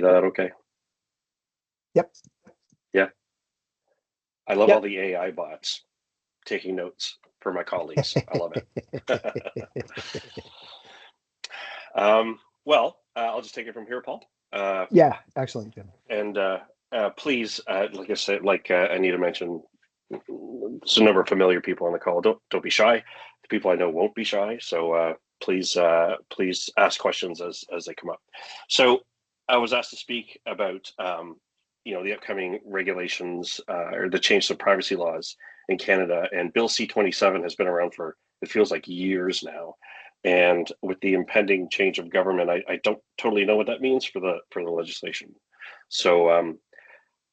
that okay? Yep. Yeah. I love Yep. all the AI bots taking notes for my colleagues. I love it. I'll just take it from here, Paul. Yeah, excellent, Jim. And please, like I said, like Anita mentioned, there's a number of familiar people on the call. Don't be shy. The people I know won't be shy. So please ask questions as they come up. So I was asked to speak about the upcoming regulations or the change to privacy laws in Canada. And Bill C-27 has been around for, it feels like, years now. And with the impending change of government, I don't totally know what that means for the legislation. So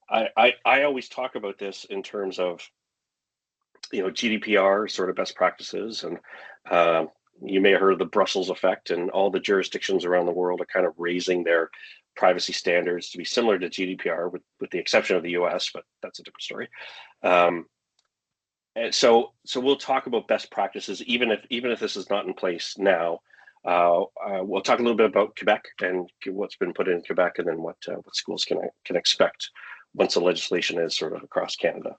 I always talk about this in terms of GDPR sort of best practices, and you may have heard of the Brussels effect, and all the jurisdictions around the world are kind of raising their privacy standards to be similar to GDPR, with the exception of the US, but that's a different story. And so we'll talk about best practices, even if this is not in place now. We'll talk a little bit about Quebec and what's been put in Quebec, and then what schools can expect once the legislation is sort of across Canada.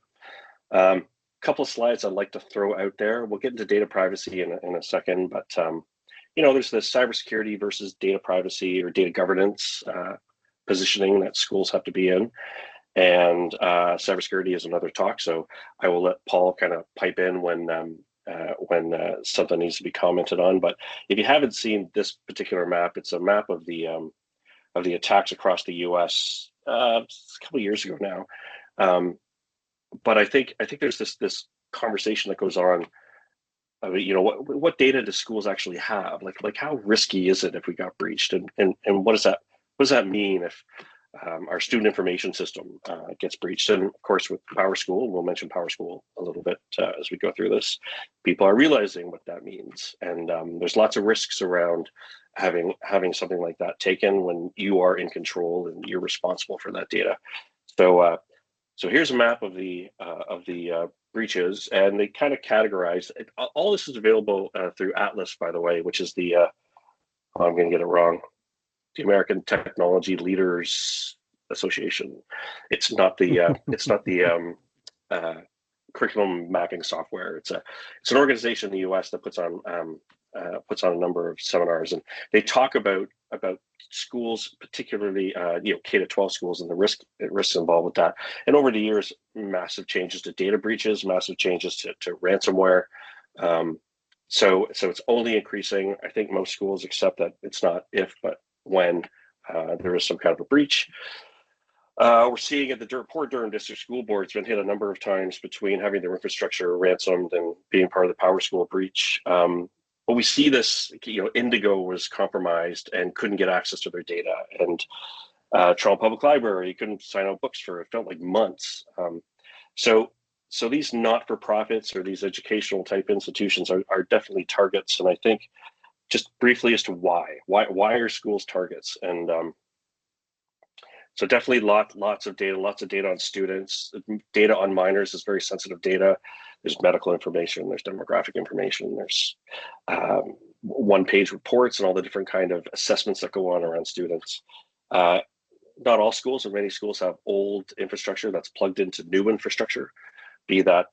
Couple of slides I'd like to throw out there. We'll get into data privacy in a second, but there's the cybersecurity versus data privacy or data governance positioning that schools have to be in, and cybersecurity is another talk. So I will let Paul kind of pipe in when something needs to be commented on. But if you haven't seen this particular map, it's a map of the attacks across the U.S. A couple of years ago now. But I think there's this conversation that goes on. What data do schools actually have? Like how risky is it if we got breached, and what does that mean if our student information system gets breached? And of course, with PowerSchool, we'll mention PowerSchool a little bit as we go through this. People are realizing what that means, and there's lots of risks around having something like that taken when you are in control and you're responsible for that data. So here's a map of the breaches, and they kind of categorize it. All this is available through Atlas, by the way, which is the I'm going to get it wrong, the American Technology Leaders Association. It's not the curriculum mapping software. It's an organization in the U.S. that puts on a number of seminars, and they talk about schools, particularly K-12 schools, and the risks involved with that. And over the years, massive changes to data breaches, massive changes to ransomware. So it's only increasing. I think most schools accept that it's not if, but when there is some kind of a breach. We're seeing at the Port Durham District School Board, it's been hit a number of times between having their infrastructure ransomed and being part of the PowerSchool breach. But we see this, Indigo was compromised and couldn't get access to their data, and Toronto Public Library couldn't sign out books for, it felt like, months. So these not-for-profits or these educational type institutions are definitely targets. And I think just briefly as to why are schools targets? And so definitely lots of data on students. Data on minors is very sensitive data. There's medical information, there's demographic information, there's one-page reports and all the different kind of assessments that go on around students. Not all schools, or many schools, have old infrastructure that's plugged into new infrastructure, be that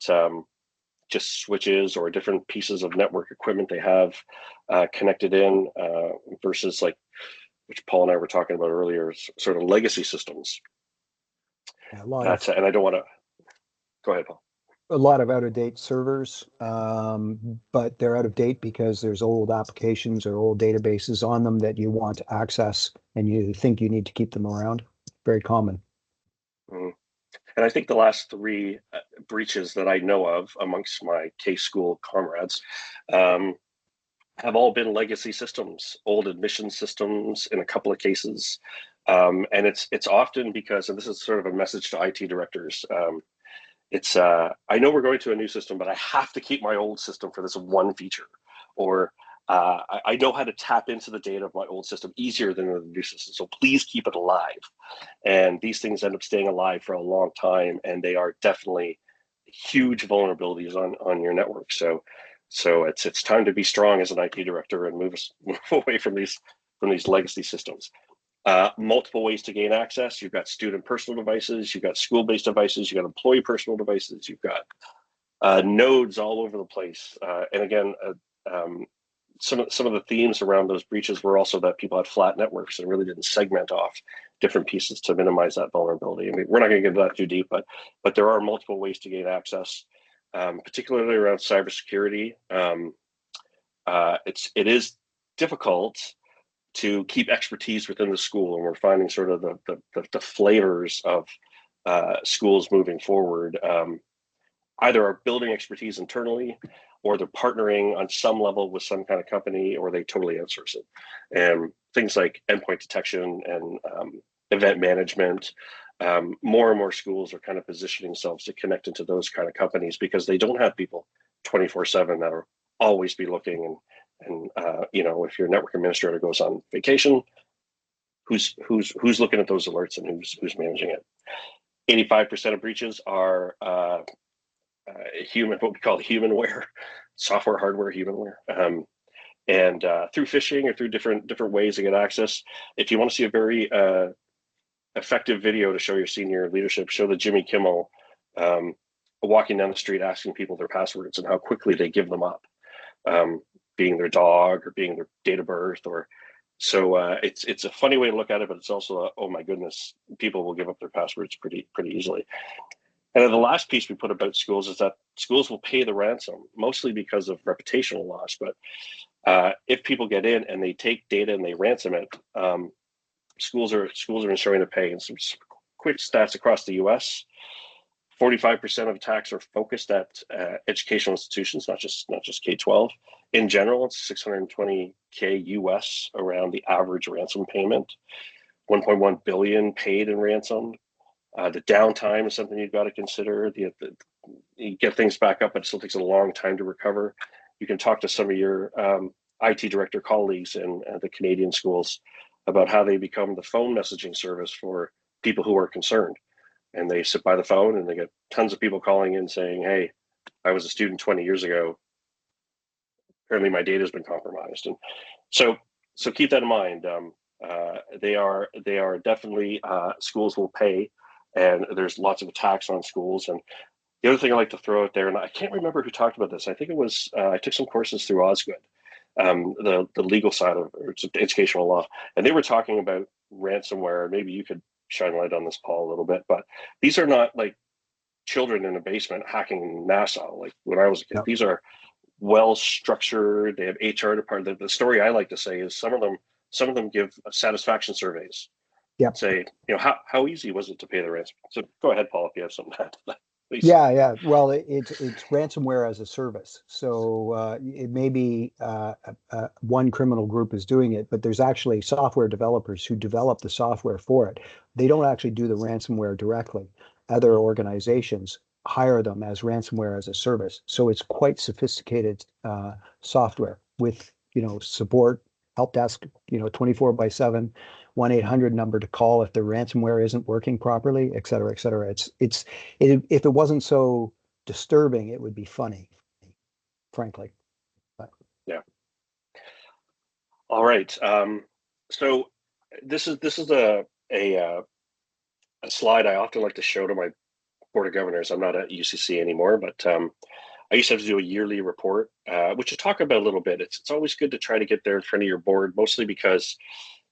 just switches or different pieces of network equipment they have connected in versus, like, which Paul and I were talking about earlier, sort of legacy systems. Yeah, and I don't want to, go ahead, Paul. A lot of out-of-date servers, but they're out of date because there's old applications or old databases on them that you want to access, and you think you need to keep them around. Very common. Mm. And I think the last three breaches that I know of amongst my K-school comrades have all been legacy systems, old admission systems in a couple of cases. And it's often because, and this is sort of a message to IT directors, I know we're going to a new system, but I have to keep my old system for this one feature. Or I know how to tap into the data of my old system easier than the new system, so please keep it alive. And these things end up staying alive for a long time, and they are definitely huge vulnerabilities on your network. So it's time to be strong as an IT director and move away from these legacy systems. Multiple ways to gain access. You've got student personal devices, you've got school-based devices, you've got employee personal devices, you've got nodes all over the place. And again, some of the themes around those breaches were also that people had flat networks and really didn't segment off different pieces to minimize that vulnerability. I mean, we're not going to get that too deep, but there are multiple ways to gain access, particularly around cybersecurity. It is difficult to keep expertise within the school, and we're finding sort of the flavors of schools moving forward. Either are building expertise internally, or they're partnering on some level with some kind of company, or they totally outsource it. And things like endpoint detection and event management, more and more schools are kind of positioning themselves to connect into those kind of companies because they don't have people 24/7 that are always be looking. And if your network administrator goes on vacation, who's looking at those alerts and who's managing it? 85% of breaches are what we call humanware, software, hardware, humanware. And through phishing or through different ways to get access. If you want to see a very effective video to show your senior leadership, show the Jimmy Kimmel walking down the street asking people their passwords and how quickly they give them up, being their dog or being their date of birth. Or so it's a funny way to look at it, but it's also oh my goodness, people will give up their passwords pretty easily. And then the last piece we put about schools is that schools will pay the ransom, mostly because of reputational loss. But if people get in and they take data and they ransom it, schools are ensuring to pay. And some quick stats across the U.S. 45% of attacks are focused at educational institutions, not just K-12. In general, it's $620K US around the average ransom payment. 1.1 billion paid in ransom. The downtime is something you've got to consider. You get things back up, but it still takes a long time to recover. You can talk to some of your IT director colleagues in the Canadian schools about how they become the phone messaging service for people who are concerned. And they sit by the phone and they get tons of people calling in saying, hey, I was a student 20 years ago. Apparently my data has been compromised. And so keep that in mind. They are definitely, schools will pay, and there's lots of attacks on schools. And the other thing I like to throw out there, and I can't remember who talked about this. I think it was, I took some courses through Osgood, the legal side of educational law. And they were talking about ransomware. Maybe you could shine light on this, Paul, a little bit, but these are not like children in a basement hacking NASA. Like when I was a kid, These are well structured. They have HR department. The story I like to say is some of them give satisfaction surveys. Yep. Say, how easy was it to pay the ransom? So go ahead, Paul, if you have something to add to that. Please. Yeah. Well, it's ransomware as a service. So it may be one criminal group is doing it, but there's actually software developers who develop the software for it. They don't actually do the ransomware directly. Other organizations hire them as ransomware as a service. So it's quite sophisticated software with support, help desk, 24/7. 1-800 number to call if the ransomware isn't working properly, et cetera, et cetera. If it wasn't so disturbing, it would be funny, frankly. But. Yeah. All right. So this is a slide I often like to show to my board of governors. I'm not at UCC anymore, but I used to have to do a yearly report, which I talk about a little bit. It's always good to try to get there in front of your board, mostly because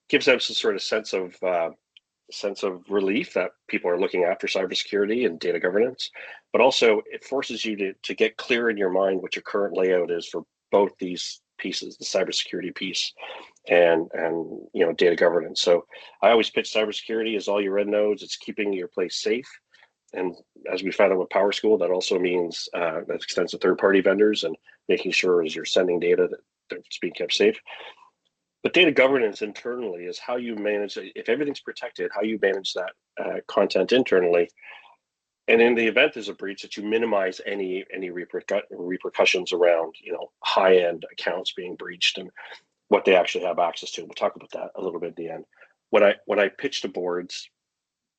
gives them some sort of sense of relief that people are looking after cybersecurity and data governance, but also it forces you to get clear in your mind what your current layout is for both these pieces, the cybersecurity piece and data governance. So I always pitch cybersecurity as all your red nodes. It's keeping your place safe, and as we found out with PowerSchool, that also means that extends to third-party vendors and making sure as you're sending data that it's being kept safe. But data governance internally is how you manage, if everything's protected, how you manage that content internally. And in the event there's a breach, that you minimize any repercussions around high-end accounts being breached and what they actually have access to. We'll talk about that a little bit at the end. When I pitch to boards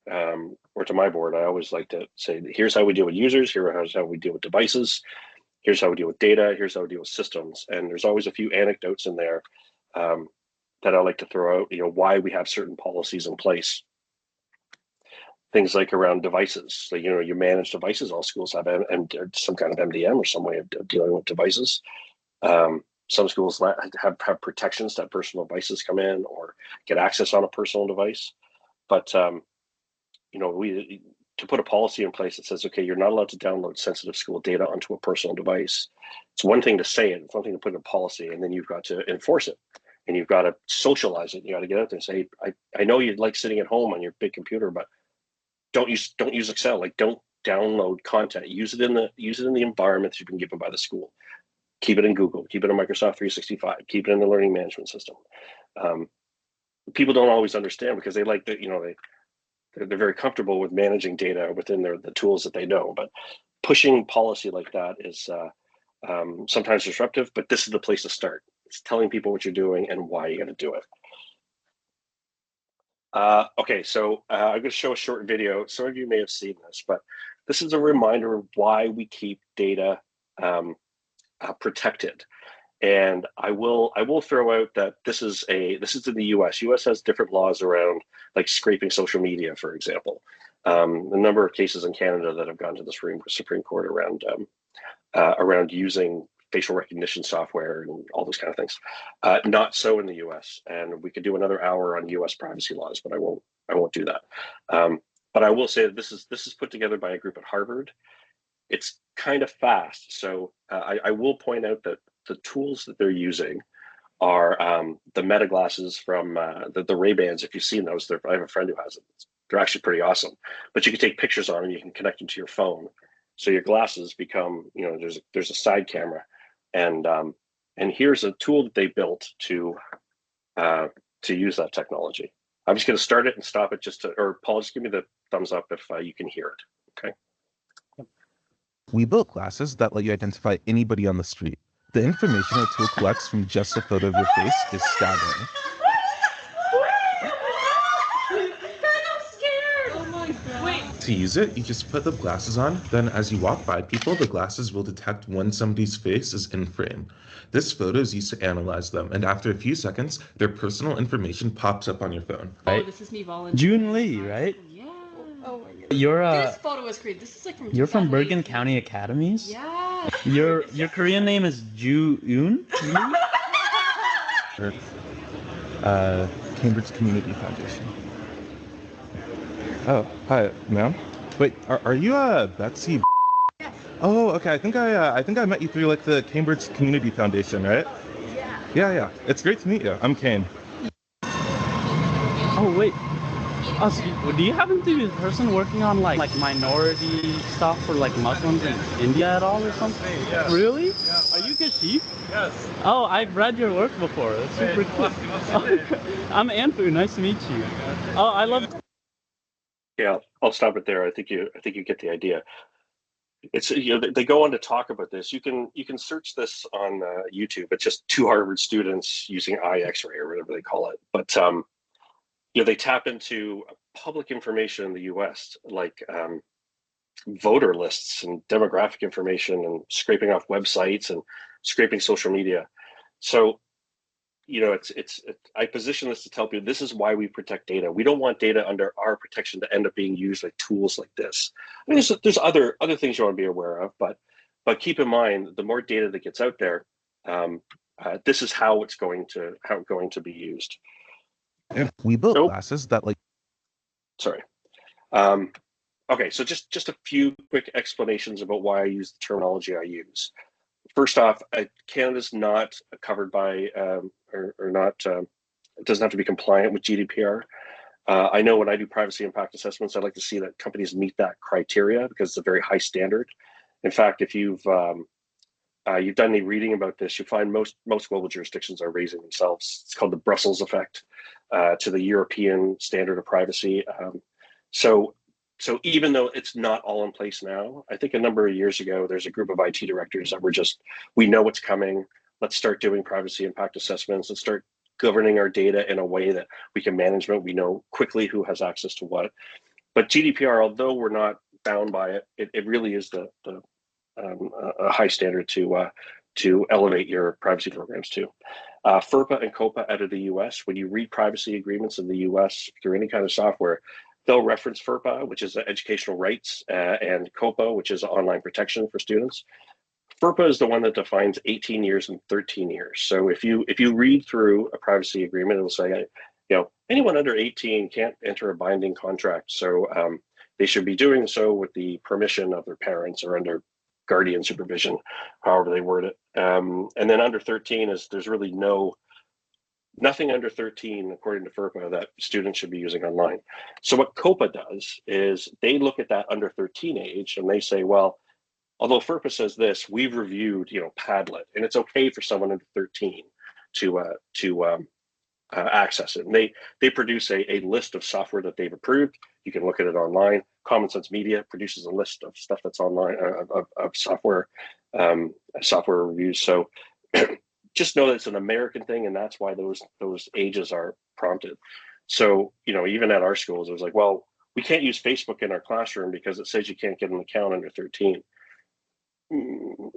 or to my board, I always like to say, here's how we deal with users, here's how we deal with devices, here's how we deal with data, here's how we deal with systems. And there's always a few anecdotes in there that I like to throw out, why we have certain policies in place. Things like around devices. So, you manage devices. All schools have some kind of MDM or some way of dealing with devices. Some schools have protections that personal devices come in or get access on a personal device. But, to put a policy in place that says, okay, you're not allowed to download sensitive school data onto a personal device. It's one thing to say it, it's one thing to put in a policy, and then you've got to enforce it, and you've got to socialize it. You got to get out there and say, I know you like sitting at home on your big computer, but don't use Excel. Like, don't download content. Use it in the environment that you've been given by the school. Keep it in Google. Keep it in Microsoft 365. Keep it in the learning management system. People don't always understand because they like that. They're very comfortable with managing data within the tools that they know. But pushing policy like that is sometimes disruptive. But this is the place to start. It's telling people what you're doing and why you got to do it. Okay, so I'm going to show a short video. Some of you may have seen this, but this is a reminder of why we keep data protected. And I will throw out that this is in the U.S. U.S. has different laws around like scraping social media, for example. A number of cases in Canada that have gone to the Supreme Court around using facial recognition software and all those kind of things. Not so in the U.S. And we could do another hour on U.S. privacy laws, but I won't do that. But I will say that this is put together by a group at Harvard. It's kind of fast, so I will point out that the tools that they're using are the Meta glasses from the Ray-Bans. If you've seen those, I have a friend who has it. They're actually pretty awesome. But you can take pictures on them. You can connect them to your phone, so your glasses become, there's a side camera, and here's a tool that they built to use that technology. I'm just going to start it and stop it or Paul, just give me the thumbs up if you can hear it. Okay. We built glasses that let you identify anybody on the street. The information our tool collects from just a photo of your face is staggering. To use it, you just put the glasses on, then as you walk by people, the glasses will detect when somebody's face is in frame. This photo is used to analyze them, and after a few seconds, their personal information pops up on your phone. Right? Oh, this is me volunteering. June Lee, right? Yeah. Oh my god. This photo was created. This is like from You're from Bergen County Academies? Yeah. Your Korean name is Ju-eun? Cambridge Community Foundation. Oh, hi, ma'am. Wait, are you Betsy? Yes. Oh, okay. I think I met you through like the Cambridge Community Foundation, right? Yeah. Yeah. It's great to meet you. I'm Kane. Oh wait. Oh, so do you happen to be the person working on like minority stuff for like Muslims in India at all or something? Yeah. Really? Yeah. Are you Kashif? Yes. Oh, I've read your work before. It's super cool. I'm Anfu. Nice to meet you. Oh, I love. Yeah, I'll stop it there. I think you get the idea. It's they go on to talk about this. You can search this on YouTube. It's just two Harvard students using eye X-ray or whatever they call it. But they tap into public information in the U.S. like voter lists and demographic information and scraping off websites and scraping social media. So I position this to tell people this is why we protect data. We don't want data under our protection to end up being used like tools like this. I mean, there's other things you want to be aware of, but keep in mind the more data that gets out there, this is how it's going to be used. We built glasses that like. Sorry. Okay, so just a few quick explanations about why I use the terminology I use. First off, Canada's not covered by or not. It doesn't have to be compliant with GDPR. I know when I do privacy impact assessments, I'd like to see that companies meet that criteria because it's a very high standard. In fact, if you've done any reading about this, you find most global jurisdictions are raising themselves. It's called the Brussels effect to the European standard of privacy. So even though it's not all in place now, I think a number of years ago, there's a group of IT directors that were we know what's coming. Let's start doing privacy impact assessments. Let's start governing our data in a way that we can manage it. We know quickly who has access to what. But GDPR, although we're not bound by it, it really is a high standard to to elevate your privacy programs too. FERPA and COPA out of the US, when you read privacy agreements in the US through any kind of software, they'll reference FERPA, which is educational rights, and COPA, which is online protection for students. FERPA is the one that defines 18 years and 13 years. So if you read through a privacy agreement, it'll say, anyone under 18 can't enter a binding contract. So they should be doing so with the permission of their parents or under guardian supervision, however they word it. And then under 13 there's really nothing under 13, according to FERPA, that students should be using online. So what COPA does is they look at that under 13 age and they say, well, although FERPA says this, we've reviewed, Padlet, and it's okay for someone under 13 to access it. And they produce a list of software that they've approved. You can look at it online. Common Sense Media produces a list of stuff that's online, of software reviews. So just know that it's an American thing, and that's why those ages are prompted. So, even at our schools, it was like, well, we can't use Facebook in our classroom because it says you can't get an account under 13.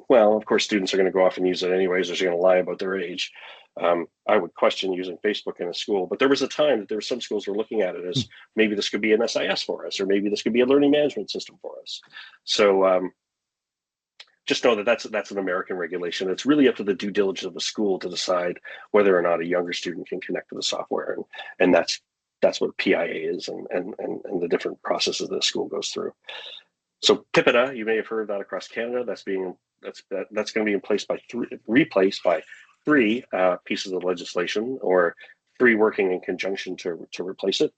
Well, of course, students are going to go off and use it anyways. They're going to lie about their age. I would question using Facebook in a school, but there was a time that there were some schools were looking at it as maybe this could be an SIS for us, or maybe this could be a learning management system for us. So just know that that's an American regulation. It's really up to the due diligence of the school to decide whether or not a younger student can connect to the software, and that's what PIA is, and the different processes that the school goes through. So PIPEDA, you may have heard that across Canada. That's going to be replaced by three pieces of legislation, or three working in conjunction to replace it.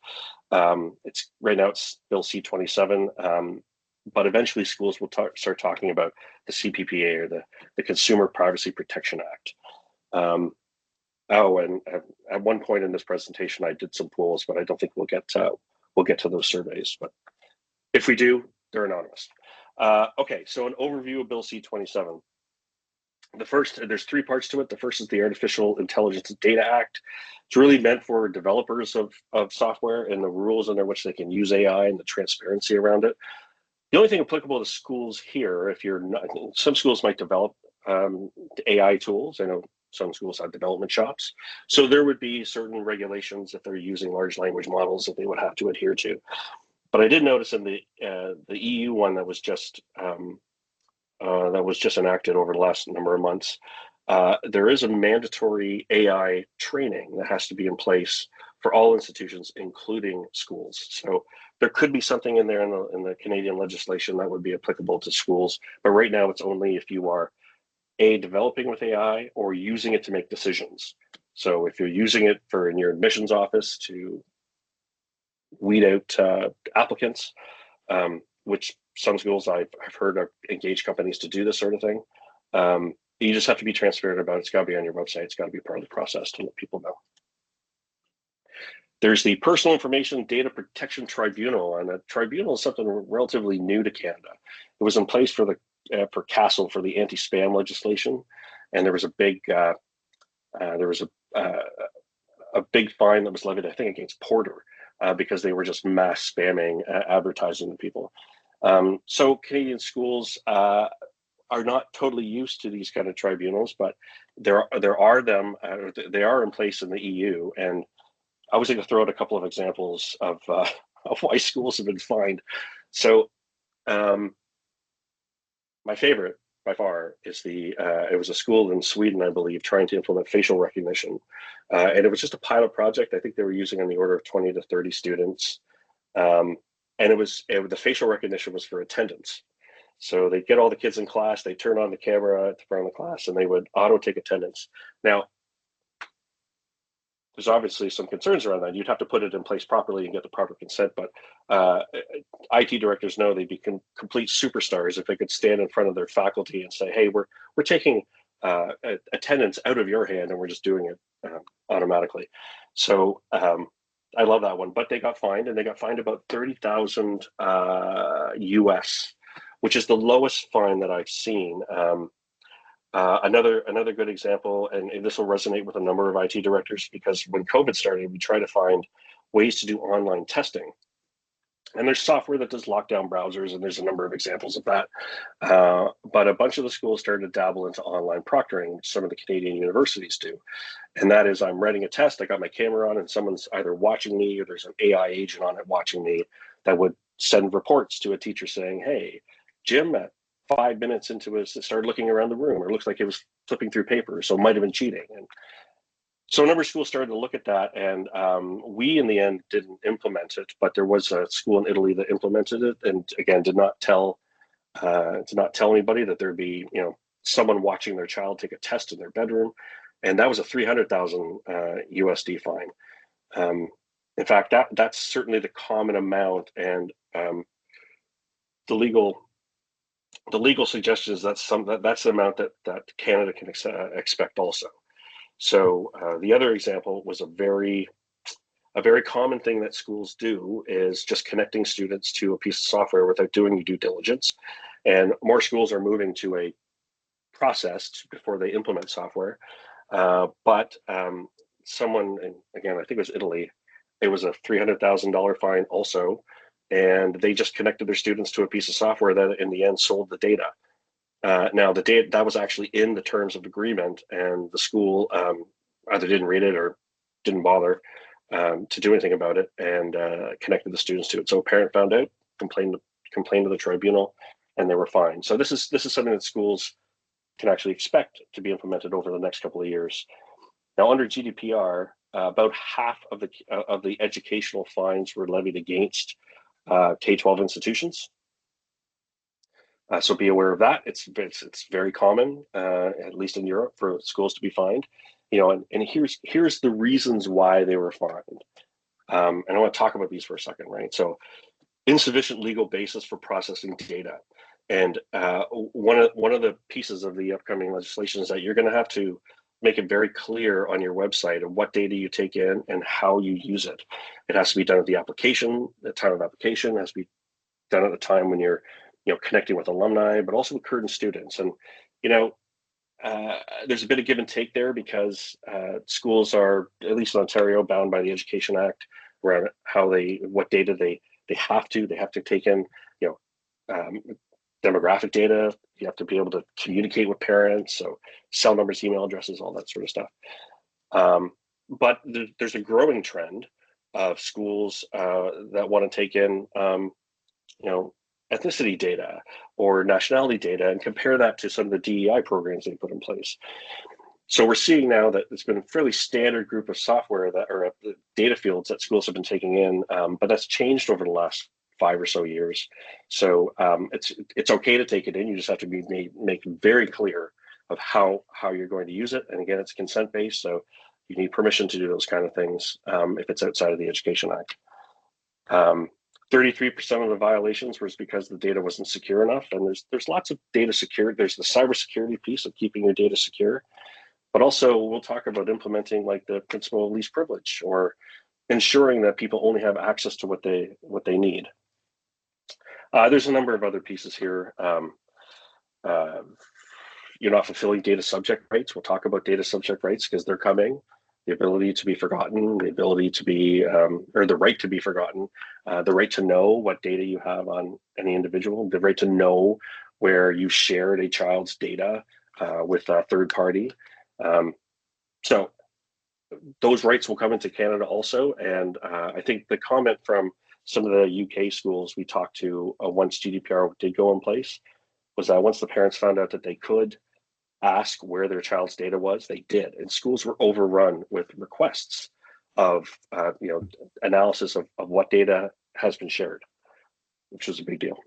It's right now it's Bill C-27, but eventually schools will start talking about the CPPA, or the Consumer Privacy Protection Act. And at one point in this presentation, I did some polls, but I don't think we'll get to those surveys. But if we do, they're anonymous. Okay, so an overview of Bill C-27. There's three parts to it. The first is the Artificial Intelligence Data Act. It's really meant for developers of software and the rules under which they can use AI and the transparency around it. The only thing applicable to schools here, if you're not, some schools might develop AI tools. I know some schools have development shops. So there would be certain regulations if they're using large language models that they would have to adhere to. But I did notice in the EU one that was just enacted over the last number of months, there is a mandatory AI training that has to be in place for all institutions, including schools. So there could be something in there in the Canadian legislation that would be applicable to schools. But right now, it's only if you are developing with AI or using it to make decisions. So if you're using it in your admissions office to weed out applicants, which some schools I've heard are engaged companies to do this sort of thing. You just have to be transparent about it. It's got to be on your website. It's got to be part of the process to let people know. There's the Personal Information Data Protection Tribunal, and a tribunal is something relatively new to Canada. It was in place for CASL, for the anti-spam legislation, and there was a big big fine that was levied, I think, against Porter because they were just mass spamming advertising to people. So Canadian schools are not totally used to these kind of tribunals, but there are them. They are in place in the EU, and I was going to throw out a couple of examples of why schools have been fined. So my favorite by far is it was a school in Sweden, I believe, trying to implement facial recognition. And it was just a pilot project. I think they were using on the order of 20 to 30 students. And the facial recognition was for attendance. So they'd get all the kids in class, they turn on the camera at the front of the class, and they would auto take attendance. Now, there's obviously some concerns around that. You'd have to put it in place properly and get the proper consent, but IT directors know they'd be complete superstars if they could stand in front of their faculty and say, hey, we're taking attendance out of your hand and we're just doing it automatically. So I love that one, but they got fined, and they got fined about 30,000 US, which is the lowest fine that I've seen. Another good example, and this will resonate with a number of IT directors, because when COVID started, we tried to find ways to do online testing. And there's software that does lockdown browsers, and there's a number of examples of that. But a bunch of the schools started to dabble into online proctoring, which some of the Canadian universities do. And that is, I'm writing a test, I got my camera on, and someone's either watching me or there's an AI agent on it watching me that would send reports to a teacher saying, hey, Jim, at 5 minutes into it, started looking around the room, or it looks like it was flipping through papers, so it might have been cheating. And so a number of schools started to look at that, and we in the end didn't implement it, but there was a school in Italy that implemented it, and again did not tell anybody that there'd be someone watching their child take a test in their bedroom, and that was a 300,000 USD fine. In fact, that's certainly the common amount, and the legal suggestion is that's the amount that Canada can expect also. So the other example was a very common thing that schools do is just connecting students to a piece of software without doing due diligence. And more schools are moving to a process before they implement software. But someone, and again, I think it was Italy, it was a $300,000 fine also. And they just connected their students to a piece of software that in the end sold the data. Now, the data that was actually in the terms of agreement, and the school either didn't read it or didn't bother to do anything about it, and connected the students to it. So a parent found out, complained to the tribunal, and they were fined. So this is something that schools can actually expect to be implemented over the next couple of years. Now, under GDPR, about half of the educational fines were levied against K-12 institutions. So be aware of that. It's very common, at least in Europe, for schools to be fined. And here's the reasons why they were fined. And I want to talk about these for a second, right? So, insufficient legal basis for processing data, and one of the pieces of the upcoming legislation is that you're going to have to make it very clear on your website of what data you take in and how you use it. It has to be done at the time of application. It has to be done at the time when you're connecting with alumni, but also with current students. And there's a bit of give and take there, because schools are, at least in Ontario, bound by the Education Act around what data they have to take in, demographic data. You have to be able to communicate with parents, so cell numbers, email addresses, all that sort of stuff. But there's a growing trend of schools that want to take in, ethnicity data or nationality data and compare that to some of the DEI programs they put in place. So we're seeing now that it's been a fairly standard group of software that are data fields that schools have been taking in, but that's changed over the last 5 or so years. So it's okay to take it in. You just have to make very clear of how you're going to use it. And again, it's consent based, so you need permission to do those kind of things if it's outside of the Education Act. 33% of the violations was because the data wasn't secure enough. And there's lots of data security. There's the cybersecurity piece of keeping your data secure, but also we'll talk about implementing like the principle of least privilege, or ensuring that people only have access to what they need. There's a number of other pieces here. You're not fulfilling data subject rights. We'll talk about data subject rights because they're coming. The ability to be forgotten, the ability to be, or the right to be forgotten, the right to know what data you have on any individual, the right to know where you shared a child's data with a third party. So those rights will come into Canada also. And I think the comment from some of the UK schools we talked to once GDPR did go in place was that once the parents found out that they could ask where their child's data was, they did, and schools were overrun with requests of analysis of what data has been shared, which was a big deal.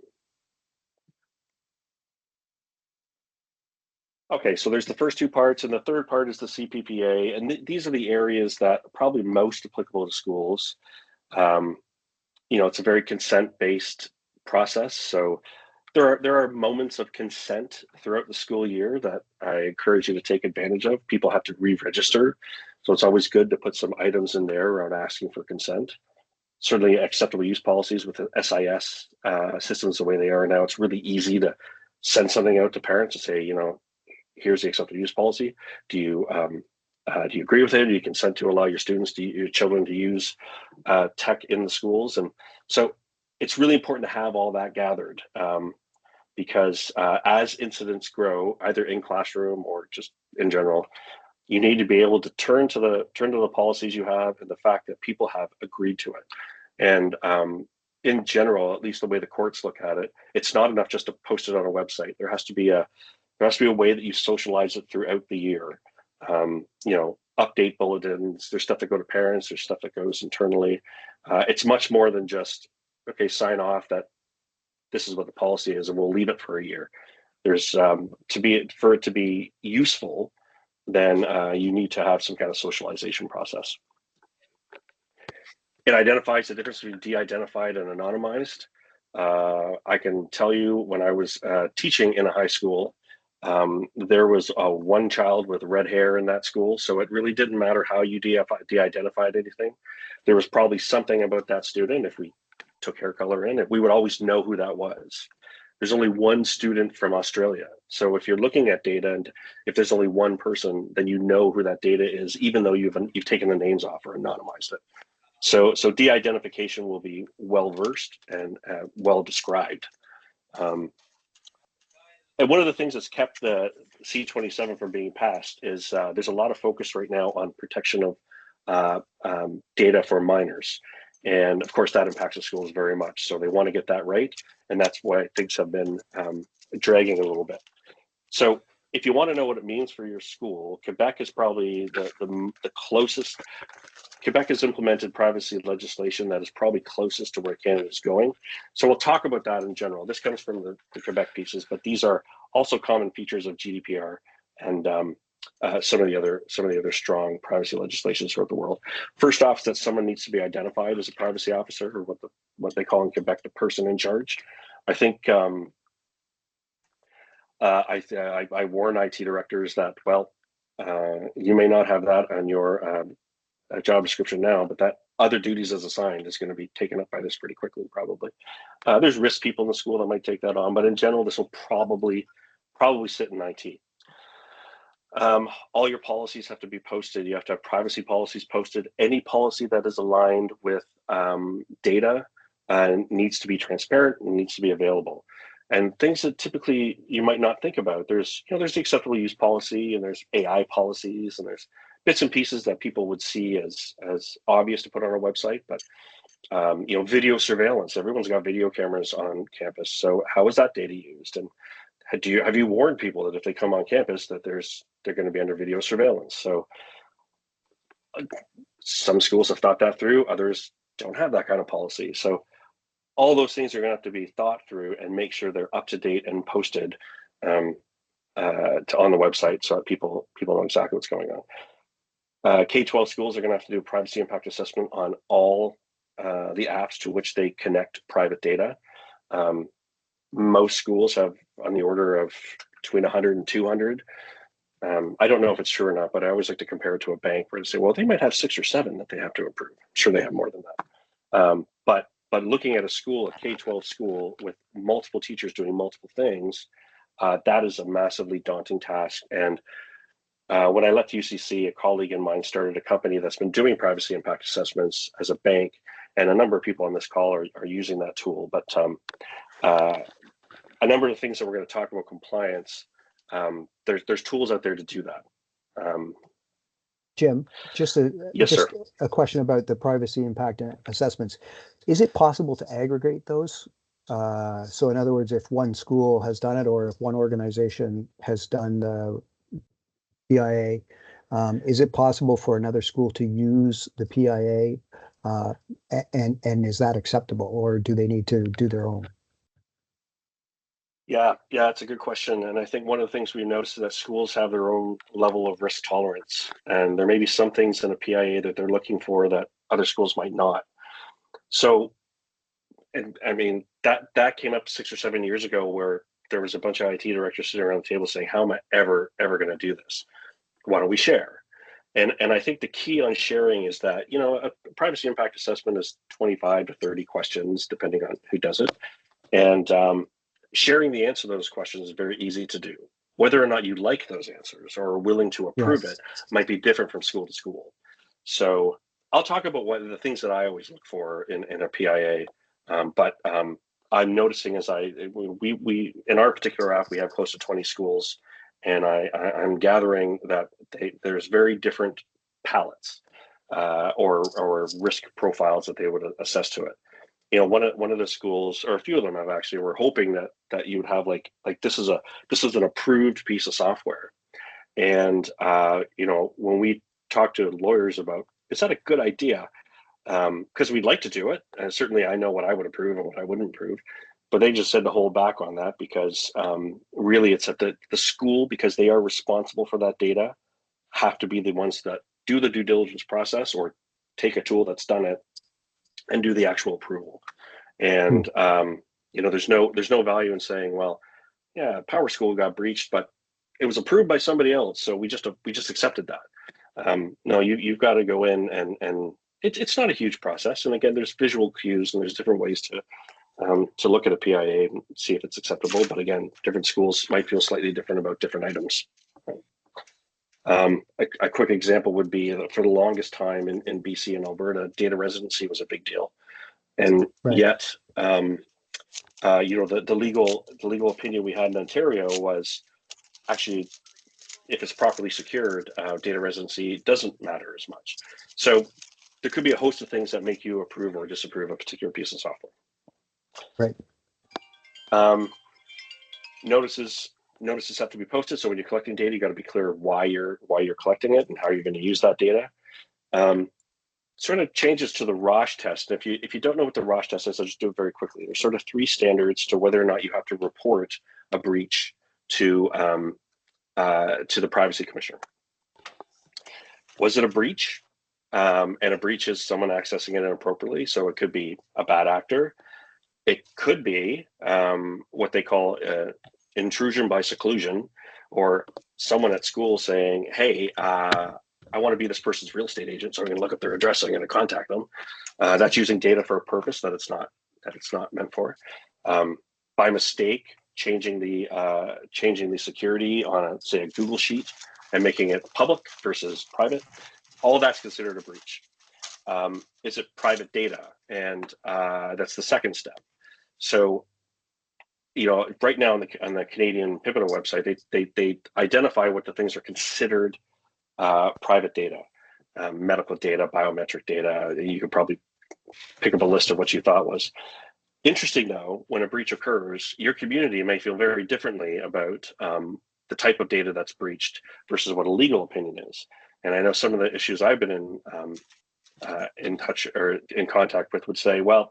Okay, so there's the first two parts, and the third part is the CPPA, and these are the areas that are probably most applicable to schools. It's a very consent-based process, so there are moments of consent throughout the school year that I encourage you to take advantage of. People have to re-register, so it's always good to put some items in there around asking for consent. Certainly acceptable use policies with the SIS systems the way they are now, it's really easy to send something out to parents to say, here's the acceptable use policy. Do you agree with it? Do you consent to allow your children to use tech in the schools? And so it's really important to have all that gathered, because as incidents grow, either in classroom or just in general, you need to be able to turn to the policies you have and the fact that people have agreed to it. And in general, at least the way the courts look at it, it's not enough just to post it on a website. There has to be a way that you socialize it throughout the year. Update bulletins. There's stuff that go to parents. There's stuff that goes internally. It's much more than just, okay, sign off that this is what the policy is, and we'll leave it for a year. There's for it to be useful, then you need to have some kind of socialization process. It identifies the difference between de-identified and anonymized. I can tell you, when I was teaching in a high school, there was one child with red hair in that school, so it really didn't matter how you de-identified anything. There was probably something about that student. If we took hair color in, we would always know who that was. There's only one student from Australia. So if you're looking at data, and if there's only one person, then you know who that data is, even though you've taken the names off or anonymized it. So de-identification will be well-versed and well described. And one of the things that's kept the C-27 from being passed is there's a lot of focus right now on protection of data for minors. And of course, that impacts the schools very much. So they want to get that right. And that's why things have been dragging a little bit. So if you want to know what it means for your school, Quebec is probably the closest. Quebec has implemented privacy legislation that is probably closest to where Canada is going. So we'll talk about that in general. This comes from the Quebec pieces, but these are also common features of GDPR and some of the other strong privacy legislations throughout the world. First off, that someone needs to be identified as a privacy officer, or what they call in Quebec the person in charge. I think I warn IT directors that, well, you may not have that on your job description now, but that other duties as assigned is going to be taken up by this pretty quickly, probably. There's risk people in the school that might take that on, but in general, this will probably sit in IT. All your policies have to be posted. You have to have privacy policies posted. Any policy that is aligned with data needs to be transparent and needs to be available. And things that typically you might not think about. There's the acceptable use policy, and there's AI policies, and there's bits and pieces that people would see as obvious to put on a website. But video surveillance. Everyone's got video cameras on campus. So how is that data used? And have you warned people that if they come on campus that they're going to be under video surveillance? So some schools have thought that through. Others don't have that kind of policy. So all those things are going to have to be thought through and make sure they're up to date and posted on the website so that people know exactly what's going on. K-12 schools are going to have to do a privacy impact assessment on all the apps to which they connect private data. Most schools have on the order of between 100 and 200. I don't know if it's true or not, but I always like to compare it to a bank where they say, well, they might have 6 or 7 that they have to approve. I'm sure they have more than that. But looking at a K-12 school with multiple teachers doing multiple things, that is a massively daunting task. And when I left UCC, a colleague of mine started a company that's been doing privacy impact assessments as a bank, and a number of people on this call are using that tool. But a number of things that we're going to talk about compliance, there's tools out there to do that. Jim, just a question about the privacy impact assessments. Is it possible to aggregate those? So in other words, if one school has done it, or if one organization has done the PIA, is it possible for another school to use the PIA, and is that acceptable, or do they need to do their own? Yeah, it's a good question. And I think one of the things we noticed is that schools have their own level of risk tolerance. And there may be some things in a PIA that they're looking for that other schools might not. So, and I mean, that came up 6 or 7 years ago, where there was a bunch of IT directors sitting around the table saying, how am I ever going to do this? Why don't we share? And I think the key on sharing is that, a privacy impact assessment is 25 to 30 questions, depending on who does it. And sharing the answer to those questions is very easy to do. Whether or not you like those answers or are willing to approve it might be different from school to school. So I'll talk about one of the things that I always look for in a PIA. But I'm noticing as we in our particular app, we have close to 20 schools, and I'm gathering that there's very different palettes or risk profiles that they would assess to it. You know, one of the schools, or a few of them have actually, were hoping that you would have like this is an approved piece of software, and you know, when we talk to lawyers about, is that a good idea? Because we'd like to do it, and certainly I know what I would approve and what I wouldn't approve, but they just said to hold back on that because really it's at the school, because they are responsible for that data, have to be the ones that do the due diligence process or take a tool that's done it and do the actual approval. And you know, there's no value in saying, well, yeah, Power School got breached, but it was approved by somebody else, so we just accepted that. No, you've got to go in and it's not a huge process. And again, there's visual cues and there's different ways to look at a PIA and see if it's acceptable. But again, different schools might feel slightly different about different items. A quick example would be that for the longest time in BC and Alberta, data residency was a big deal, and yet you know, the legal opinion we had in Ontario was actually, if it's properly secured, data residency doesn't matter as much. So there could be a host of things that make you approve or disapprove a particular piece of software. Right. Notices have to be posted. So when you're collecting data, you got to be clear why you're collecting it and how you're going to use that data. Sort of changes to the ROSH test. If you don't know what the ROSH test is, I'll just do it very quickly. There's sort of 3 standards to whether or not you have to report a breach to the Privacy Commissioner. Was it a breach? And a breach is someone accessing it inappropriately. So it could be a bad actor. It could be what they call intrusion by seclusion, or someone at school saying, hey, I want to be this person's real estate agent, so I'm going to look up their address, I'm going to contact them. That's using data for a purpose that it's not meant for. By mistake, changing the security on say a Google sheet and making it public versus private, all that's considered a breach. Is it private data? And that's the second step. So, you know, right now on the Canadian PIPEDA website, they identify what the things are considered private data, medical data, biometric data. You could probably pick up a list of what you thought was. Interesting though, when a breach occurs, your community may feel very differently about the type of data that's breached versus what a legal opinion is. And I know some of the issues I've been in touch or in contact with would say, well,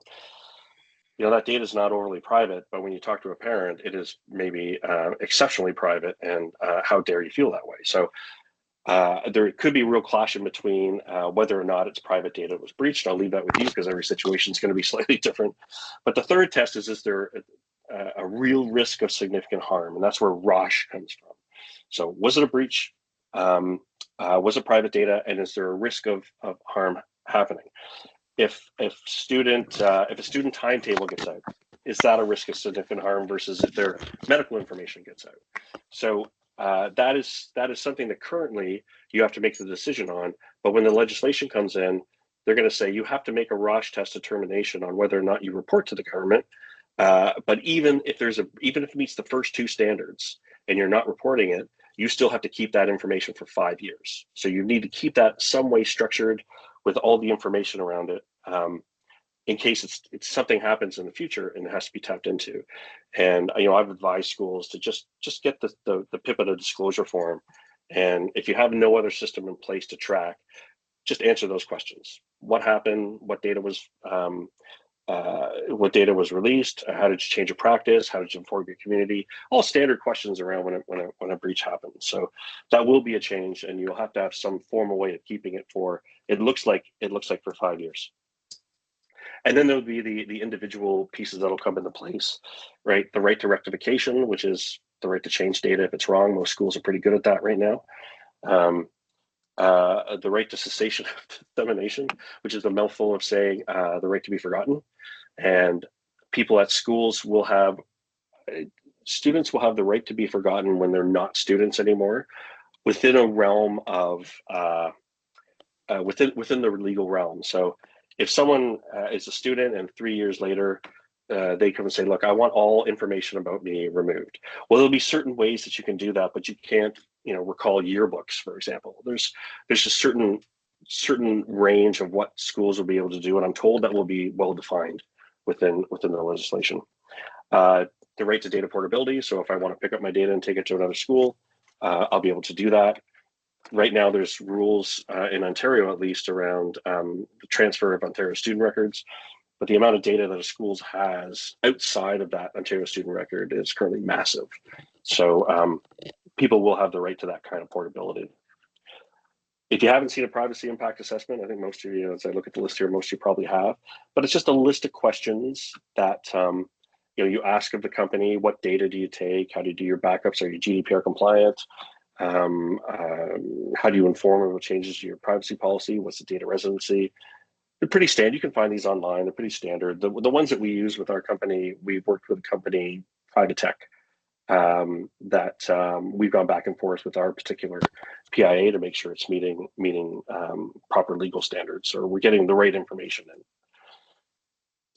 you know, that data is not overly private, but when you talk to a parent, it is maybe exceptionally private, and how dare you feel that way? So there could be a real clash in between whether or not it's private data was breached. I'll leave that with you because every situation is going to be slightly different. But the third test is there a real risk of significant harm? And that's where ROSH comes from. So was it a breach? Was it private data? And is there a risk of harm happening? If a student timetable gets out, is that a risk of significant harm versus if their medical information gets out? So that is something that currently you have to make the decision on. But when the legislation comes in, they're going to say you have to make a ROSH test determination on whether or not you report to the government. But even if it meets the first 2 standards and you're not reporting it, you still have to keep that information for 5 years. So you need to keep that some way structured with all the information around it, in case it's something happens in the future and it has to be tapped into. And you know, I've advised schools to just get the PIPEDA disclosure form, and if you have no other system in place to track, just answer those questions. What happened? What data was released? How did you change your practice? How did you inform your community? All standard questions around when a breach happens. So that will be a change, and you'll have to have some formal way of keeping it for, it looks like for 5 years. And then there'll be the individual pieces that'll come into place, right? The right to rectification, which is the right to change data if it's wrong. Most schools are pretty good at that right now. The right to cessation of dissemination, which is a mouthful of saying the right to be forgotten. And people at schools will have, students will have the right to be forgotten when they're not students anymore, within a realm of, within the legal realm. So if someone is a student and 3 years later they come and say, look, I want all information about me removed. Well, there'll be certain ways that you can do that, but you can't, recall yearbooks, for example. There's just certain range of what schools will be able to do, and I'm told that will be well defined within the legislation. The right to data portability. So if I want to pick up my data and take it to another school, I'll be able to do that. Right now, there's rules in Ontario, at least, around the transfer of Ontario student records. But the amount of data that a school has outside of that Ontario student record is currently massive. So people will have the right to that kind of portability. If you haven't seen a privacy impact assessment, I think most of you, as I look at the list here, most of you probably have. But it's just a list of questions that you ask of the company. What data do you take? How do you do your backups? Are you GDPR compliant? How do you inform about changes to your privacy policy? What's the data residency? They're pretty standard. You can find these online. They're pretty standard. The ones that we use with our company, we've worked with a company, Private Tech, that we've gone back and forth with our particular PIA to make sure it's meeting proper legal standards, or we're getting the right information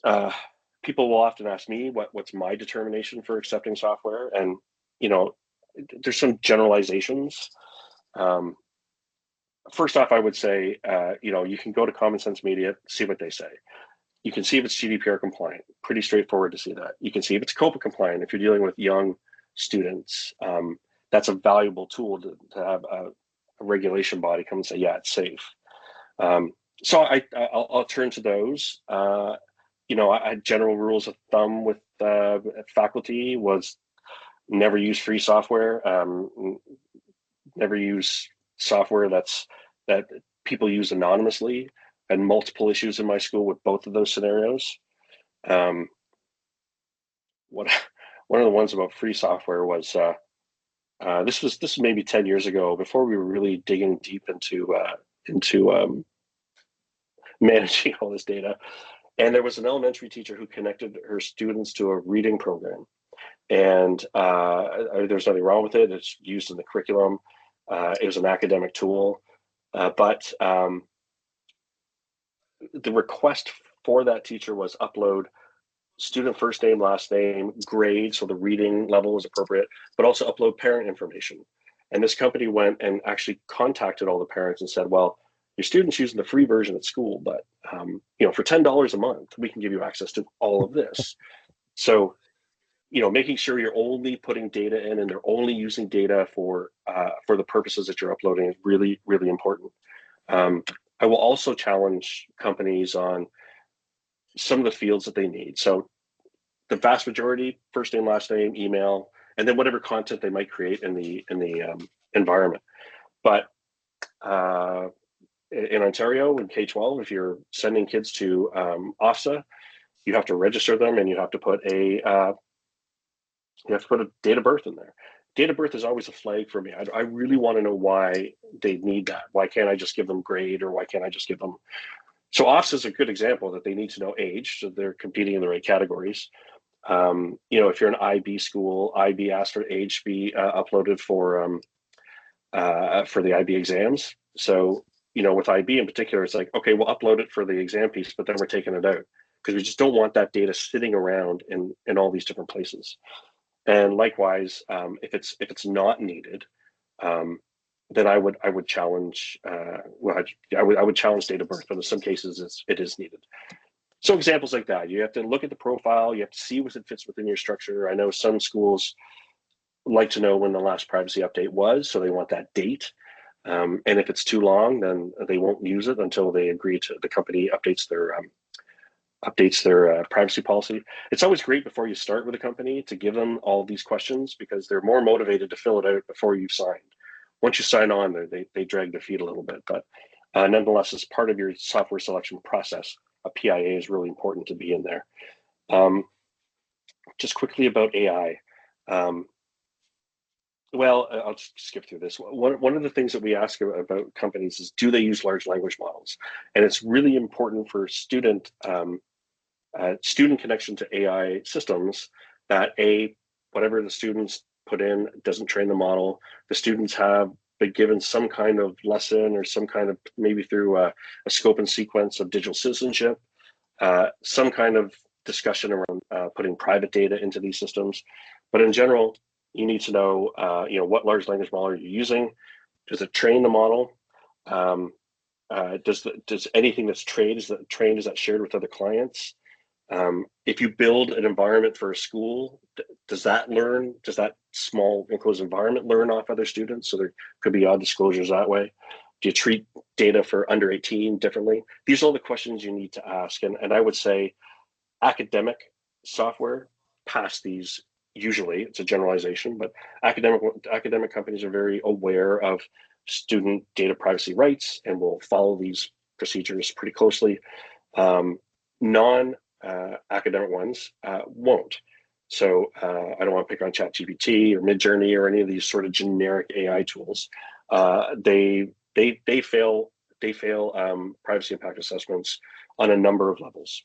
in. People will often ask me what's my determination for accepting software, and there's some generalizations. First off, I would say, you can go to Common Sense Media, see what they say. You can see if it's GDPR compliant. Pretty straightforward to see that. You can see if it's COPA compliant. If you're dealing with young students, that's a valuable tool to have a regulation body come and say, yeah, it's safe. So I'll turn to those. I had general rules of thumb with faculty was never use free software, never use software that people use anonymously. And multiple issues in my school with both of those scenarios. One of the ones about free software was this was maybe 10 years ago, before we were really digging deep into managing all this data. And there was an elementary teacher who connected her students to a reading program, and there's nothing wrong with it. It's used in the curriculum. It was an academic tool, but the request for that teacher was upload student first name, last name, grade, so the reading level was appropriate, but also upload parent information. And this company went and actually contacted all the parents and said, well, your student's using the free version at school, but for $10 a month, we can give you access to all of this. So, making sure you're only putting data in and they're only using data for the purposes that you're uploading is really, really important. I will also challenge companies on some of the fields that they need. So the vast majority, first name, last name, email, and then whatever content they might create in the environment. But in Ontario, in K-12, if you're sending kids to OFSA, you have to register them, and you have to put a date of birth in there. Date of birth is always a flag for me. I really want to know why they need that. Why can't I just give them grade, or why can't I just give them? So OFSA is a good example that they need to know age, so they're competing in the right categories. If you're an IB school, IB asks for age to be uploaded for the IB exams. So with IB in particular, it's like, okay, we'll upload it for the exam piece, but then we're taking it out because we just don't want that data sitting around in all these different places. And likewise, if it's not needed, then I would challenge. I would challenge date of birth, but in some cases it is needed. So examples like that, you have to look at the profile. You have to see if it fits within your structure. I know some schools like to know when the last privacy update was, so they want that date. And if it's too long, then they won't use it until they agree to the company updates their privacy policy. It's always great before you start with a company to give them all these questions, because they're more motivated to fill it out before you've signed. Once you sign on, they drag their feet a little bit, but nonetheless, as part of your software selection process, a PIA is really important to be in there. Just quickly about AI. Well, I'll just skip through this. One of the things that we ask about companies is, do they use large language models? And it's really important for student connection to AI systems that whatever the students put in doesn't train the model. The students have been given some kind of lesson or some kind of, maybe through a scope and sequence of digital citizenship, some kind of discussion around putting private data into these systems. But in general, you need to know, what large language model are you using? Does it train the model? Does anything that's trained, is that shared with other clients? If you build an environment for a school, does that small enclosed environment learn off other students? So there could be odd disclosures that way. Do you treat data for under 18 differently? These are all the questions you need to ask. And I would say academic software pass these. Usually, it's a generalization, but academic companies are very aware of student data privacy rights and will follow these procedures pretty closely. Non-academic ones won't. So I don't want to pick on ChatGPT or Midjourney or any of these sort of generic AI tools. They fail privacy impact assessments on a number of levels.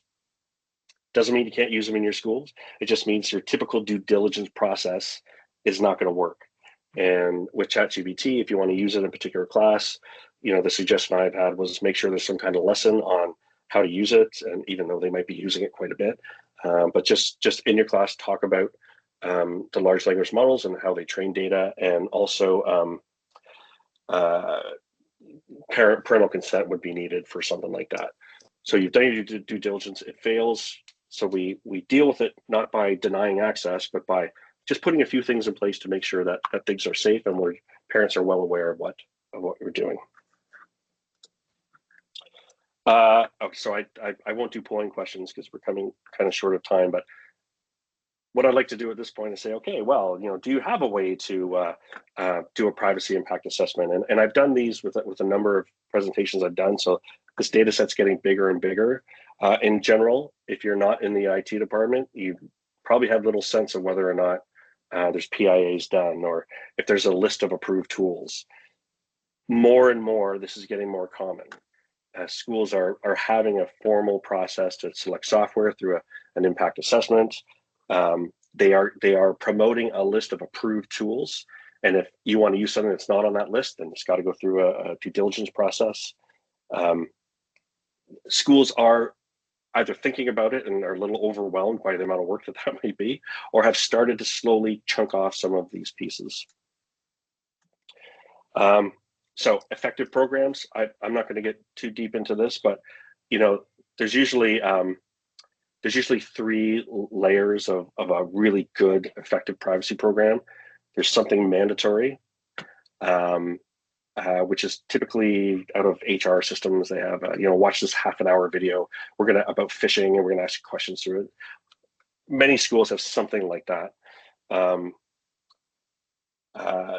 Doesn't mean you can't use them in your schools. It just means your typical due diligence process is not going to work. And with ChatGPT, if you want to use it in a particular class, the suggestion I've had was make sure there's some kind of lesson on how to use it. And even though they might be using it quite a bit, but just in your class, talk about the large language models and how they train data, and also parental consent would be needed for something like that. So you've done your due diligence, it fails. So we deal with it not by denying access, but by just putting a few things in place to make sure that things are safe and where parents are well aware of what we're doing. Okay, so I won't do polling questions because we're coming kind of short of time, but what I'd like to do at this point is say, okay, well, do you have a way to do a privacy impact assessment? And I've done these with a number of presentations I've done. So this data set's getting bigger and bigger. In general, if you're not in the IT department, you probably have little sense of whether or not there's PIAs done, or if there's a list of approved tools. More and more, this is getting more common. Schools are having a formal process to select software through an impact assessment. They are promoting a list of approved tools, and if you want to use something that's not on that list, then it's got to go through a due diligence process. Schools are either thinking about it and are a little overwhelmed by the amount of work that might be, or have started to slowly chunk off some of these pieces. So effective programs, I'm not going to get too deep into this, but there's usually three layers of a really good effective privacy program. There's something mandatory, which is typically out of HR systems. They have, watch this half-an-hour video. About phishing, and we're gonna ask you questions through it. Many schools have something like that.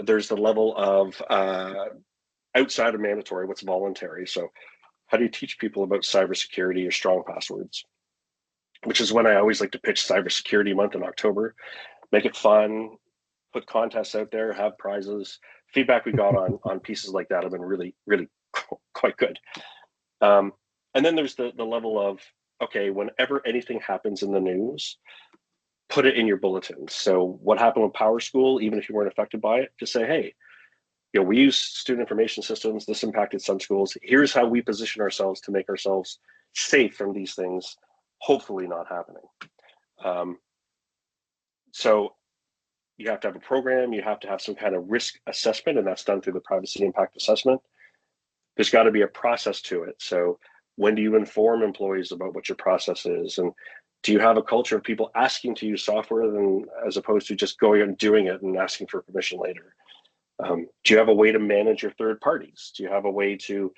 There's the level of outside of mandatory, what's voluntary. So how do you teach people about cybersecurity or strong passwords? Which is when I always like to pitch Cybersecurity Month in October. Make it fun, put contests out there, have prizes. Feedback we got on pieces like that have been really, really quite good. And then there's the level of, okay, whenever anything happens in the news, put it in your bulletin. So what happened with Power School, even if you weren't affected by it, just say, hey, we use student information systems. This impacted some schools. Here's how we position ourselves to make ourselves safe from these things, hopefully not happening. So you have to have a program, you have to have some kind of risk assessment, and that's done through the privacy impact assessment. There's got to be a process to it. So when do you inform employees about what your process is? And do you have a culture of people asking to use software as opposed to just going and doing it and asking for permission later? Do you have a way to manage your third parties? Do you have a way to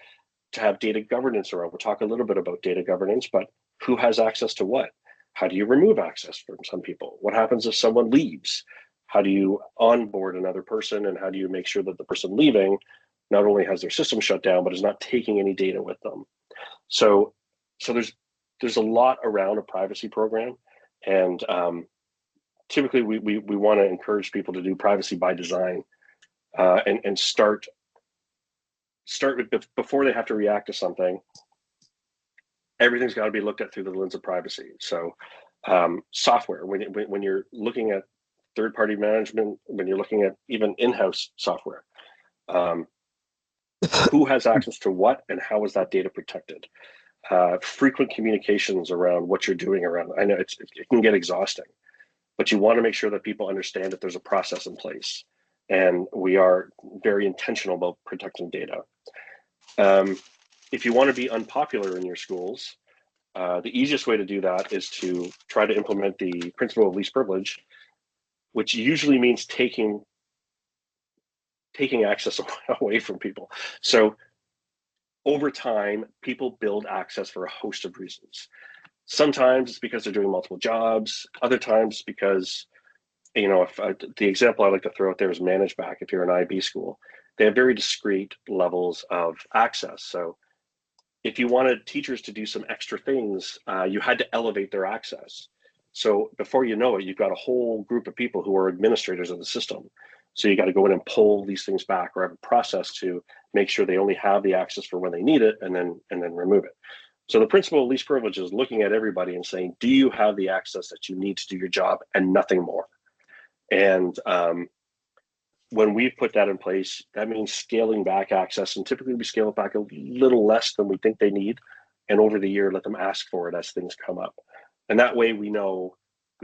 have data governance around? We'll talk a little bit about data governance, but who has access to what? How do you remove access from some people? What happens if someone leaves? How do you onboard another person, and how do you make sure that the person leaving not only has their system shut down, but is not taking any data with them? So there's a lot around a privacy program, and typically we want to encourage people to do privacy by design, and start with, before they have to react to something. Everything's got to be looked at through the lens of privacy. So software, when you're looking at third-party management, when you're looking at even in-house software, Who has access to what, and how is that data protected? Frequent communications around what you're doing around. I know it can get exhausting, but you want to make sure that people understand that there's a process in place, and we are very intentional about protecting data. If you want to be unpopular in your schools, the easiest way to do that is to try to implement the principle of least privilege, which usually means taking access away from people. So over time, people build access for a host of reasons. Sometimes it's because they're doing multiple jobs. Other times because, if the example I like to throw out there is managed back. If you're an IB school, they have very discrete levels of access. So if you wanted teachers to do some extra things, you had to elevate their access. So before you know it, you've got a whole group of people who are administrators of the system. So you got to go in and pull these things back, or have a process to make sure they only have the access for when they need it, and then remove it. So the principle of least privilege is looking at everybody and saying, do you have the access that you need to do your job and nothing more? And when we've put that in place, that means scaling back access, and typically we scale it back a little less than we think they need. And over the year, let them ask for it as things come up. And that way we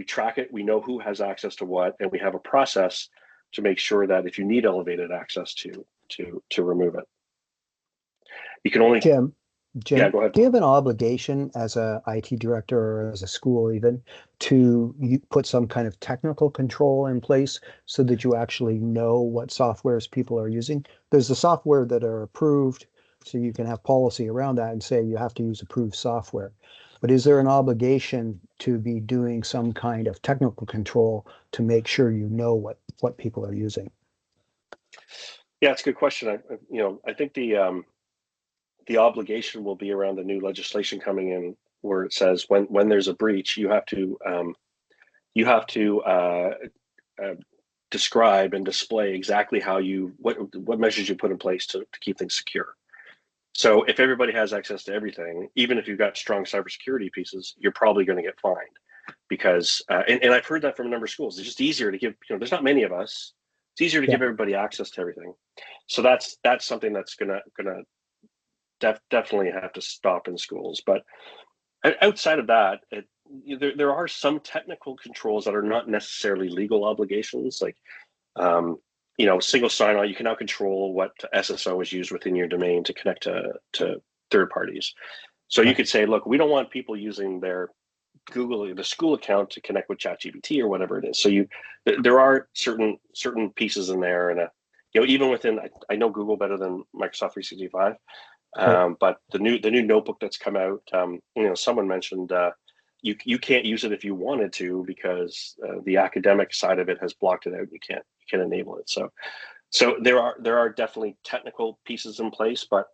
track it, we know who has access to what, and we have a process to make sure that if you need elevated access to remove it. You can only Jim, yeah, go ahead. do you have an obligation as a IT director or as a school even to put some kind of technical control in place so that you actually know what softwares people are using? There's the software that are approved, so you can have policy around that and say you have to use approved software. But is there an obligation to be doing some kind of technical control to make sure you know what people are using? Yeah, it's a good question. I think the obligation will be around the new legislation coming in, where it says when there's a breach, you have to describe and display exactly how what measures you put in place to keep things secure. So if everybody has access to everything, even if you've got strong cybersecurity pieces, you're probably going to get fined, because and I've heard that from a number of schools. It's just easier to give. There's not many of us. It's easier to give everybody access to everything. So that's something that's gonna definitely have to stop in schools. But outside of that, there are some technical controls that are not necessarily legal obligations, like single sign-on. You can now control what SSO is used within your domain to connect to third parties. So you could say, look, we don't want people using the school account to connect with ChatGPT or whatever it is. So there are certain pieces in there, and even within, I know Google better than Microsoft 365. But the new notebook that's come out, someone mentioned you can't use it if you wanted to, because the academic side of it has blocked it out. You can't enable it. So there are definitely technical pieces in place, but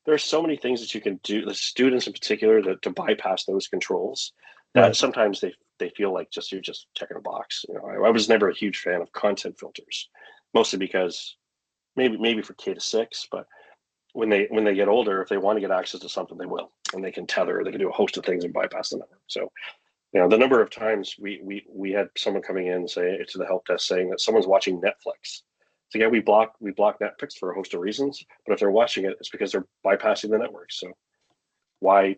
there are so many things that you can do, the students in particular, to bypass those controls, that sometimes they feel like you're just checking a box. I was never a huge fan of content filters, mostly because maybe for K-6, but when they get older, if they want to get access to something, they will, and they can tether, they can do a host of things and bypass the network. So, the number of times we had someone coming in to the help desk saying that someone's watching Netflix. So yeah, we block Netflix for a host of reasons, but if they're watching it, it's because they're bypassing the network. So why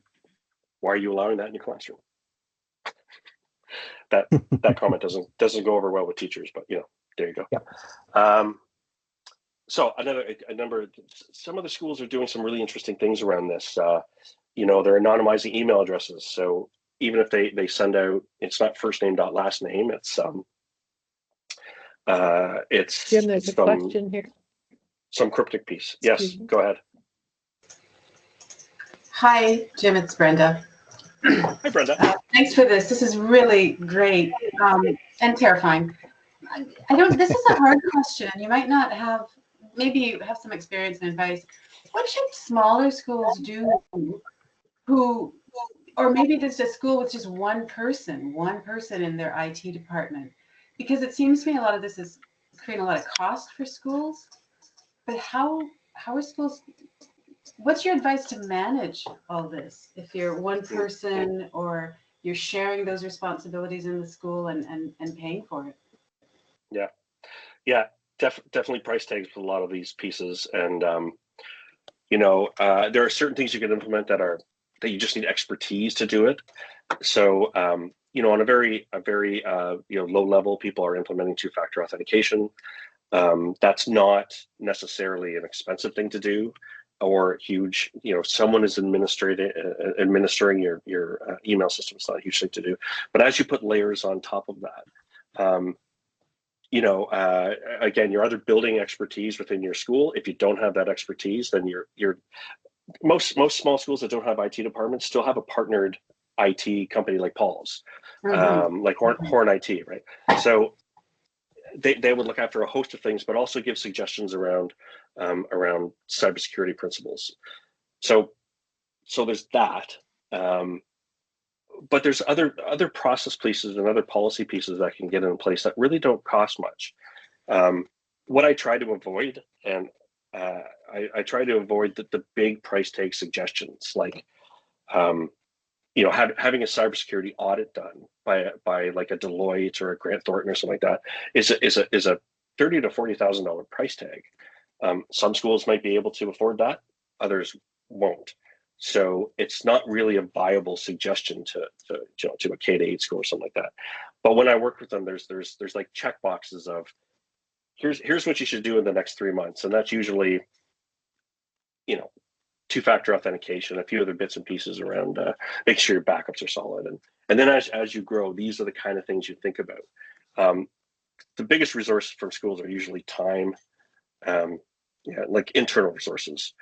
are you allowing that in your classroom? That comment doesn't go over well with teachers, but there you go. Yeah. So some of the schools are doing some really interesting things around this. They're anonymizing email addresses. So even if they send out, it's not first name dot last name. It's Jim, there's a question here. Some cryptic piece. Yes, go ahead. Hi, Jim. It's Brenda. Hi, Brenda. Thanks for this. This is really great and terrifying. This is a hard question. You might not have. Maybe you have some experience and advice. What should smaller schools do or maybe just a school with just one person in their IT department? Because it seems to me a lot of this is creating a lot of cost for schools. But how are schools, what's your advice to manage all this? If you're one person or you're sharing those responsibilities in the school and paying for it? Yeah. Definitely price tags with a lot of these pieces. And there are certain things you can implement that you just need expertise to do it. So, on a very low level, people are implementing two-factor authentication. That's not necessarily an expensive thing to do, or huge. Someone is administering your email system. It's not a huge thing to do. But as you put layers on top of that, again, you're either building expertise within your school. If you don't have that expertise, then most small schools that don't have IT departments still have a partnered IT company like Paul's, like Horn IT, right? So they would look after a host of things, but also give suggestions around cybersecurity principles. So there's that. But there's other process pieces and other policy pieces that can get in place that really don't cost much. What I try to avoid, and I try to avoid the big price tag suggestions, like having a cybersecurity audit done by like a Deloitte or a Grant Thornton or something like that is a $30,000 to $40,000 price tag. Some schools might be able to afford that, others won't. So it's not really a viable suggestion to a K-8 school or something like that. But when I work with them, there's like check boxes of here's what you should do in the next 3 months, and that's usually two-factor authentication, a few other bits and pieces around making sure your backups are solid, and then as you grow, these are the kind of things you think about. The biggest resource from schools are usually time, like internal resources.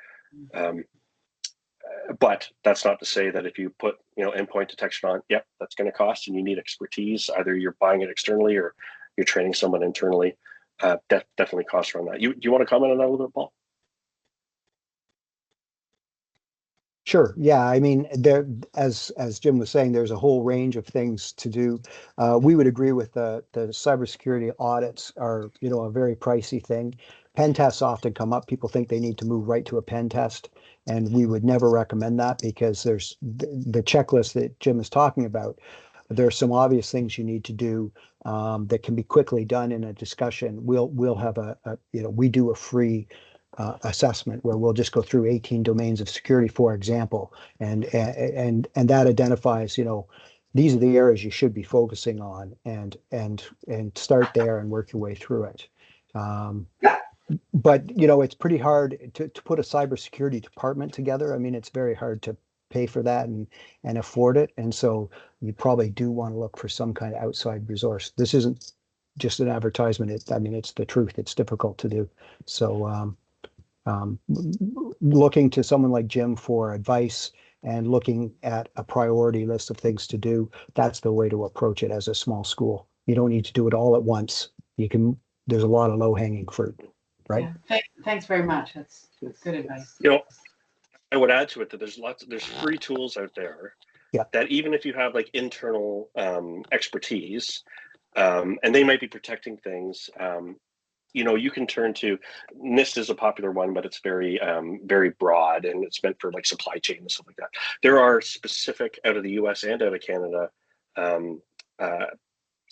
But that's not to say that if you put endpoint detection on, that's going to cost, and you need expertise. Either you're buying it externally or you're training someone internally. Definitely costs around that. Do you want to comment on that a little bit, Paul? Sure. Yeah. I mean, as Jim was saying, there's a whole range of things to do. We would agree with the cybersecurity audits are, a very pricey thing. Pen tests often come up. People think they need to move right to a pen test, and we would never recommend that, because there's the checklist that Jim is talking about. There are some obvious things you need to do that can be quickly done in a discussion. We'll have we do a free assessment where we'll just go through 18 domains of security, for example, and that identifies, these are the areas you should be focusing on, and start there and work your way through it. But it's pretty hard to put a cybersecurity department together. I mean, it's very hard to pay for that and afford it, and so you probably do want to look for some kind of outside resource. This isn't just an advertisement. It's the truth. It's difficult to do. So looking to someone like Jim for advice and looking at a priority list of things to do, that's the way to approach it as a small school. You don't need to do it all at once. There's a lot of low-hanging fruit, right? Yeah. Thanks very much. That's good advice. I would add to it that there's free tools out there that even if you have like internal expertise, and they might be protecting things, you can turn to. NIST is a popular one, but it's very very broad, and it's meant for like supply chain and stuff like that. There are specific out of the US and out of Canada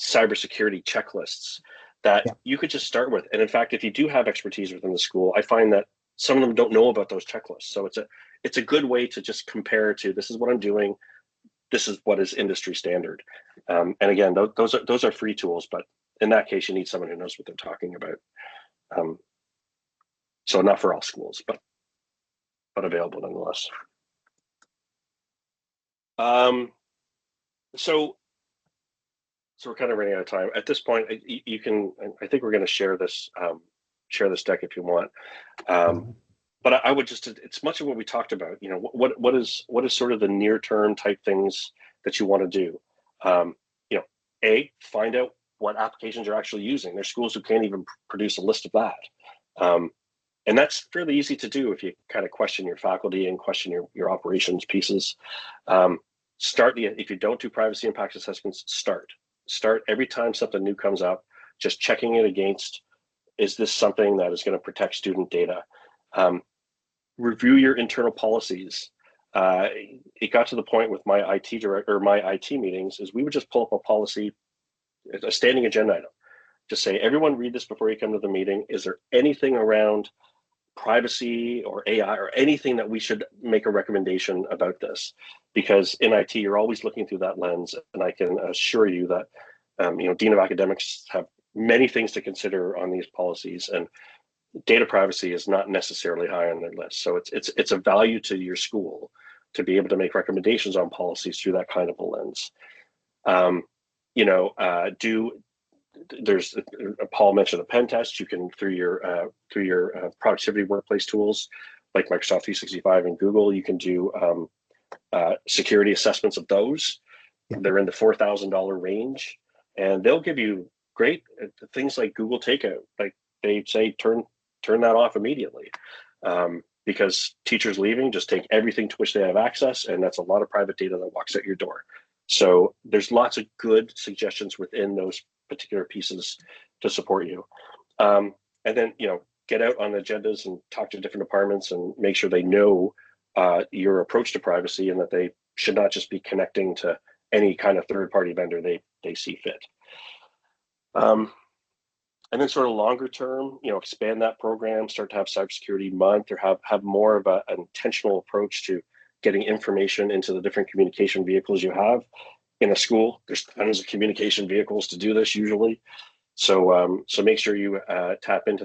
cybersecurity checklists that you could just start with. And in fact, if you do have expertise within the school, I find that some of them don't know about those checklists. So it's a good way to just compare to, this is what I'm doing, this is what is industry standard. And again, those are free tools, but in that case, you need someone who knows what they're talking about. So not for all schools, but available nonetheless. So we're kind of running out of time. At this point, you can. I think we're going to share this deck if you want. But I would just. It's much of what we talked about. What is sort of the near term type things that you want to do. Find out what applications you're actually using. There's schools who can't even produce a list of that. And that's fairly easy to do if you kind of question your faculty and question your operations pieces. If you don't do privacy impact assessments, start every time something new comes up, just checking it against, is this something that is going to protect student data? Review your internal policies. It got to the point with my IT director, or my IT meetings, is we would just pull up a policy, a standing agenda item. Just say, everyone read this before you come to the meeting. Is there anything around privacy or AI or anything that we should make a recommendation about this, because in IT you're always looking through that lens, and I can assure you that Dean of Academics have many things to consider on these policies, and data privacy is not necessarily high on their list. So it's a value to your school to be able to make recommendations on policies through that kind of a lens. There's Paul mentioned a pen test. You can through your productivity workplace tools like Microsoft 365 and Google, you can do security assessments of those. They're in the $4,000 range, and they'll give you great things like Google Takeout. Like they say, turn that off immediately, because teachers leaving, just take everything to which they have access, and that's a lot of private data that walks out your door. So there's lots of good suggestions within those particular pieces to support you. And then, get out on agendas and talk to different departments and make sure they know your approach to privacy, and that they should not just be connecting to any kind of third-party vendor they see fit. And then sort of longer term, expand that program, start to have cybersecurity month, or have more of an intentional approach to getting information into the different communication vehicles you have in a school. There's tons of communication vehicles to do this usually. So make sure you tap into